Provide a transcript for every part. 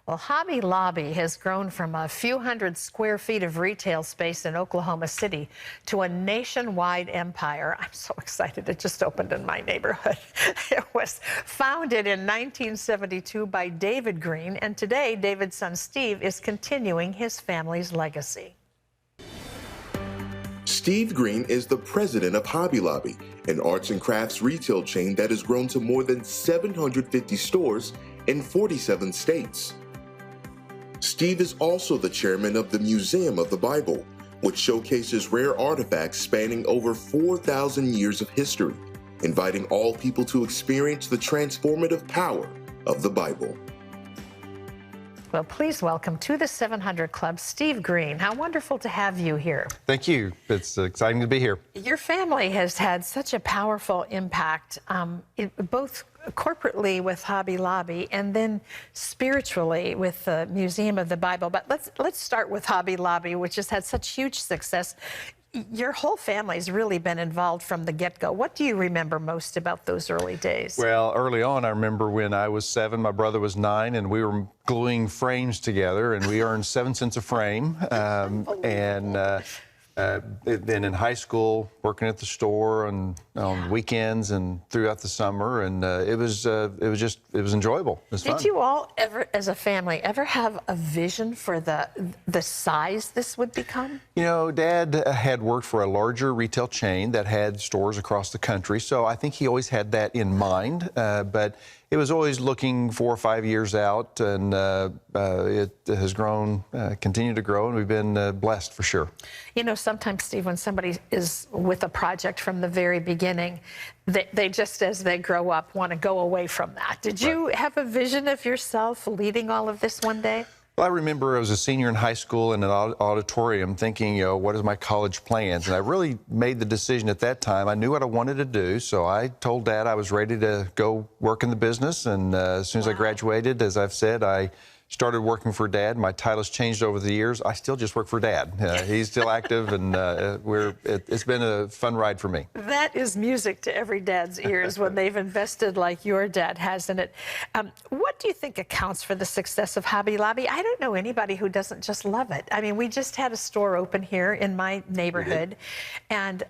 Well, Hobby Lobby has grown from a few hundred square feet of retail space in Oklahoma City to a nationwide empire. I'm so excited. It just opened in my neighborhood. It was founded in 1972 by David Green, and today David's son Steve is continuing his family's legacy. Steve Green is the president of Hobby Lobby, an arts and crafts retail chain that has grown to more than 750 stores in 47 states. Steve is also the chairman of the Museum of the Bible, which showcases rare artifacts spanning over 4,000 years of history, inviting all people to experience the transformative power of the Bible. Well, please welcome to the 700 Club, Steve Green. How wonderful to have you here. Thank you. It's exciting to be here. Your family has had such a powerful impact, both corporately with Hobby Lobby and then spiritually with the Museum of the Bible. But let's start with Hobby Lobby, which has had such huge success. Your whole family's really been involved from the get-go. What do you remember most about those early days? Well, early on, I remember when I was 7, my brother was 9, and we were gluing frames together, and we earned 7 cents a frame. Then in high school, working at the store and on weekends and throughout the summer, and it was enjoyable. It was fun. Did you all ever, as a family, ever have a vision for the size this would become? You know, Dad had worked for a larger retail chain that had stores across the country, so I think he always had that in mind. But it was always looking 4 or 5 years out, and it has grown, continued to grow, and we've been blessed for sure. You know, sometimes, Steve, when somebody is with a project from the very beginning, they just, as they grow up, want to go away from that. Did you have a vision of yourself leading all of this one day? Well, I remember I was a senior in high school in an auditorium thinking, you know, what is my college plans? And I really made the decision at that time. I knew what I wanted to do, so I told Dad I was ready to go work in the business. And as soon as I graduated, as I've said, I started working for Dad. My title's changed over the years. I still just work for Dad. He's still active, and it's been a fun ride for me. That is music to every dad's ears when they've invested like your dad has in it. What do you think accounts for the success of Hobby Lobby? I don't know anybody who doesn't just love it. I mean, we just had a store open here in my neighborhood, and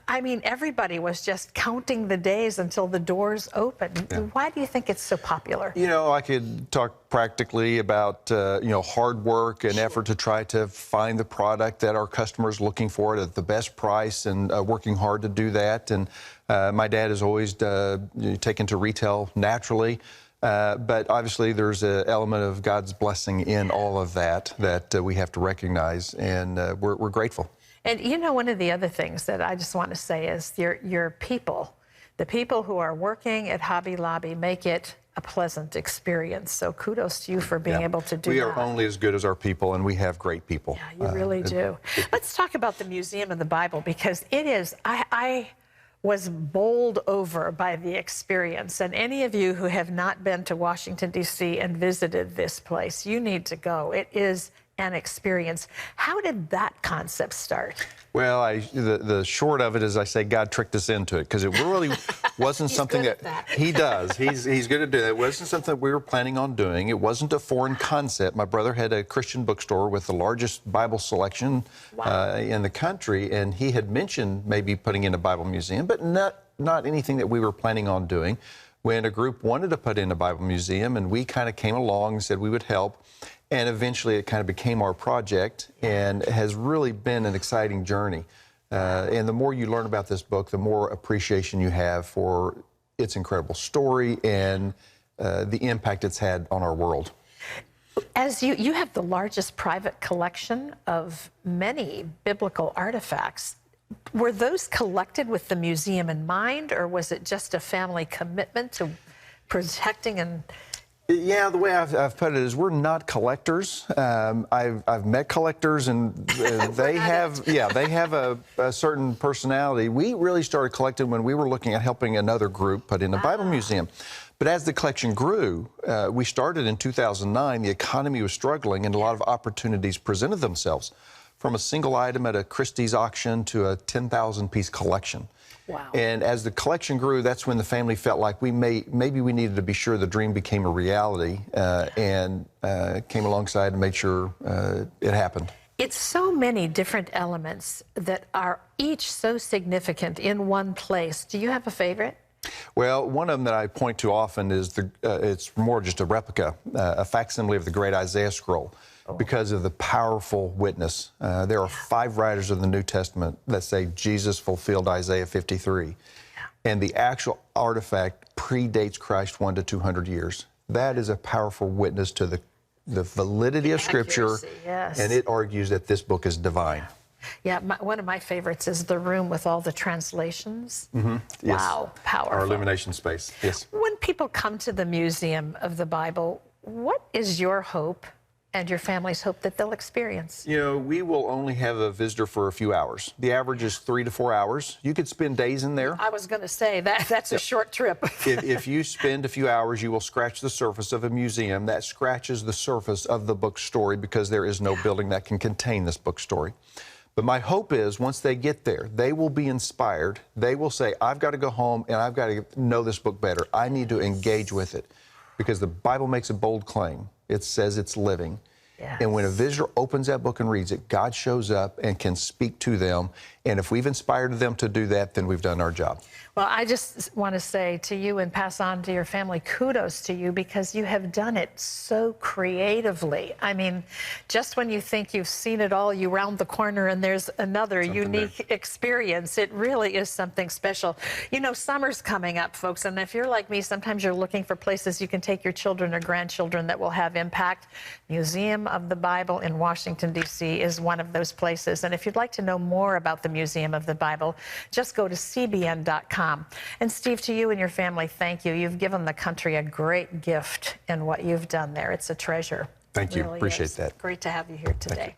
I mean, everybody was just counting the days until the doors opened. Yeah. Why do you think it's so popular? You know, I could talk practically about, you know, hard work and effort to try to find the product that our customers are looking for at the best price, and working hard to do that. And my dad has always taken to retail naturally. But obviously there's an element of God's blessing in all of that we have to recognize, and we're grateful. And you know, one of the other things that I just want to say is your people, the people who are working at Hobby Lobby, make it a pleasant experience. So kudos to you for being able to do that. We are only as good as our people, and we have great people. Yeah, you really do. Let's talk about the Museum of the Bible, because it is, I was bowled over by the experience. And any of you who have not been to Washington, D.C. and visited this place, you need to go. It is an experience. How did that concept start? Well, the short of it is, I say God tricked us into it, because it really wasn't something that he does. He's good at doing that. It wasn't something that we were planning on doing. It wasn't a foreign concept. My brother had a Christian bookstore with the largest Bible selection in the country, and he had mentioned maybe putting in a Bible museum, but not anything that we were planning on doing. When a group wanted to put in a Bible museum, and we kind of came along and said we would help. And eventually it kind of became our project, and has really been an exciting journey. And the more you learn about this book, the more appreciation you have for its incredible story and the impact it's had on our world. As you have the largest private collection of many biblical artifacts. Were those collected with the museum in mind, or was it just a family commitment to protecting and... Yeah, the way I've put it is, we're not collectors. I've met collectors, and they have a certain personality. We really started collecting when we were looking at helping another group put in a Bible museum. But as the collection grew, we started in 2009. The economy was struggling, and a lot of opportunities presented themselves, from a single item at a Christie's auction to a 10,000-piece collection. Wow. And as the collection grew, that's when the family felt like maybe we needed to be sure the dream became a reality, and came alongside and made sure it happened. It's so many different elements that are each so significant in one place. Do you have a favorite? Well, one of them that I point to often is it's more just a replica, a facsimile of the great Isaiah scroll, because of the powerful witness. There are 5 writers of the New Testament that say Jesus fulfilled Isaiah 53. And the actual artifact predates Christ 100 to 200 years. That is a powerful witness to the validity of Scripture, yes. And it argues that this book is divine. Yeah, one of my favorites is the room with all the translations. Mm-hmm. Yes. Wow, powerful. Our illumination space, yes. When people come to the Museum of the Bible, what is your hope and your family's hope that they'll experience? You know, we will only have a visitor for a few hours. The average is 3 to 4 hours. You could spend days in there. I was going to say that's a short trip. If you spend a few hours, you will scratch the surface of a museum. That scratches the surface of the book story, because there is no building that can contain this book story. But my hope is once they get there, they will be inspired. They will say, I've got to go home and I've got to know this book better. I need to engage with it, because the Bible makes a bold claim. It says it's living. Yes. And when a visitor opens that book and reads it, God shows up and can speak to them. And if we've inspired them to do that, then we've done our job. Well, I just want to say to you and pass on to your family, kudos to you, because you have done it so creatively. I mean, just when you think you've seen it all, you round the corner and there's another unique experience. It really is something special. You know, summer's coming up, folks, and if you're like me, sometimes you're looking for places you can take your children or grandchildren that will have impact. Museum of the Bible in Washington, D.C. is one of those places. And if you'd like to know more about the Museum of the Bible, just go to cbn.com. And Steve, to you and your family, thank you. You've given the country a great gift in what you've done there. It's a treasure. Thank you. Really Appreciate is. that. Great to have you here today.